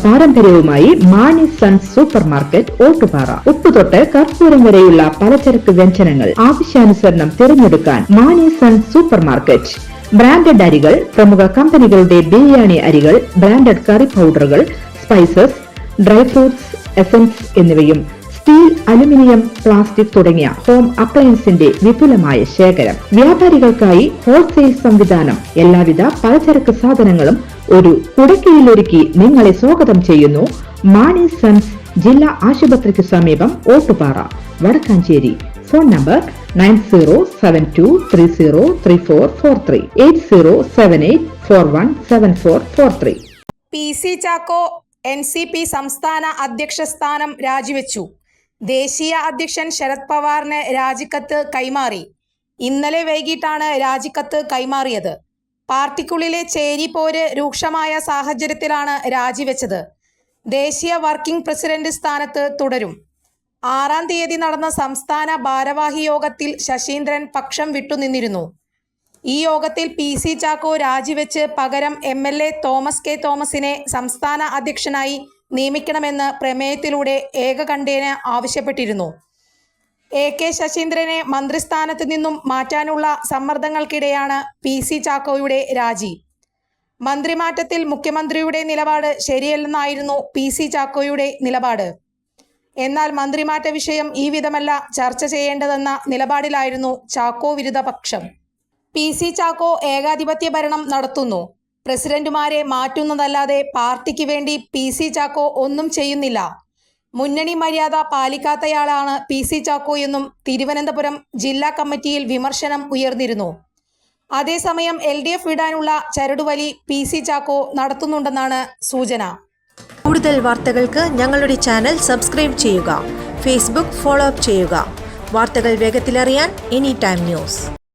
പാരമ്പര്യവുമായി Mani sons super market Ottupara. ഉപ്പുതൊട്ട് കർപ്പൂരം വരെയുള്ള പലചരക്ക് വ്യഞ്ജനങ്ങൾ ആവശ്യാനുസരണം തിരഞ്ഞെടുക്കാൻ Mani sons super market. Branded അരികൾ, പ്രമുഖ കമ്പനികളുടെ ബിരിയാണി അരികൾ, ബ്രാൻഡഡ് കറി പൗഡറുകൾ, സ്പൈസസ്, ഡ്രൈ ഫ്രൂട്ട്സ്, എസൻസ് എന്നിവയും സ്റ്റീൽ, അലുമിനിയം, പ്ലാസ്റ്റിക് തുടങ്ങിയ ഹോം അപ്ലയൻസിന്റെ വിപുലമായ ശേഖരം. വ്യാപാരികൾക്കായി ഹോൾസെയിൽ സംവിധാനം. എല്ലാവിധ പലചരക്ക് സാധനങ്ങളും ഒരു കുടക്കീഴിലൊരുക്കി നിങ്ങളെ സ്വാഗതം ചെയ്യുന്നു മാണി സൺസ്, ജില്ലാ ആശുപത്രിക്ക് സമീപം, Ottupara, Vadakkanchery. Phone number 9072303443 8078417443. PC Chacko NCP സംസ്ഥാന അധ്യക്ഷ സ്ഥാനം രാജിവെച്ചു. ദേശീയ അധ്യക്ഷൻ ശരത് പവാറിന് രാജിക്കത്ത് കൈമാറി. ഇന്നലെ വൈകിട്ടാണ് രാജിക്കത്ത് കൈമാറിയത്. പാർട്ടിക്കുള്ളിലെ ചേരിപ്പോര് രൂക്ഷമായ സാഹചര്യത്തിലാണ് രാജിവെച്ചത്. ദേശീയ വർക്കിംഗ് പ്രസിഡന്റ് സ്ഥാനത്ത് തുടരും. 6-ാം തീയതി നടന്ന സംസ്ഥാന ഭാരവാഹി യോഗത്തിൽ ശശീന്ദ്രൻ പക്ഷം വിട്ടുനിന്നിരുന്നു. ഈ യോഗത്തിൽ PC ചാക്കോ രാജിവെച്ച് പകരം MLA തോമസ് കെ തോമസിനെ സംസ്ഥാന അധ്യക്ഷനായി നിയമിക്കണമെന്ന് പ്രമേയത്തിലൂടെ ഏകകണ്ഠേന ആവശ്യപ്പെട്ടിരുന്നു. AK ശശീന്ദ്രനെ മന്ത്രിസ്ഥാനത്ത് നിന്നും മാറ്റാനുള്ള സമ്മർദ്ദങ്ങൾക്കിടെയാണ് PC ചാക്കോയുടെ രാജി. മന്ത്രിമാറ്റത്തിൽ മുഖ്യമന്ത്രിയുടെ നിലപാട് ശരിയല്ലെന്നായിരുന്നു PC ചാക്കോയുടെ നിലപാട്. എന്നാൽ മന്ത്രിമാറ്റ വിഷയം ഈ വിധമല്ല ചർച്ച ചെയ്യേണ്ടതെന്ന നിലപാടിലായിരുന്നു ചാക്കോ വിരുദ്ധ പക്ഷം. PC ചാക്കോ ഏകാധിപത്യ ഭരണം നടത്തുന്നു. പ്രസിഡന്റുമാരെ മാറ്റുന്നതല്ലാതെ പാർട്ടിക്ക് വേണ്ടി PC ചാക്കോ ഒന്നും ചെയ്യുന്നില്ല. മുന്നണി മര്യാദ പാലിക്കാത്തയാളാണ് PC ചാക്കോ എന്നും തിരുവനന്തപുരം ജില്ലാ കമ്മിറ്റിയിൽ വിമർശനം ഉയർന്നിരുന്നു. അതേസമയം LDF വിടാനുള്ള ചരടുവലി PC ചാക്കോ നടത്തുന്നുണ്ടെന്നാണ് സൂചന. കൂടുതൽ വാർത്തകൾക്ക് ഞങ്ങളുടെ ചാനൽ സബ്സ്ക്രൈബ് ചെയ്യുക. ഫേസ്ബുക്ക് ഫോളോ അപ്പ് ചെയ്യുക. വാർത്തകൾ വേഗത്തിലറിയാൻ എനി ടൈം ന്യൂസ്.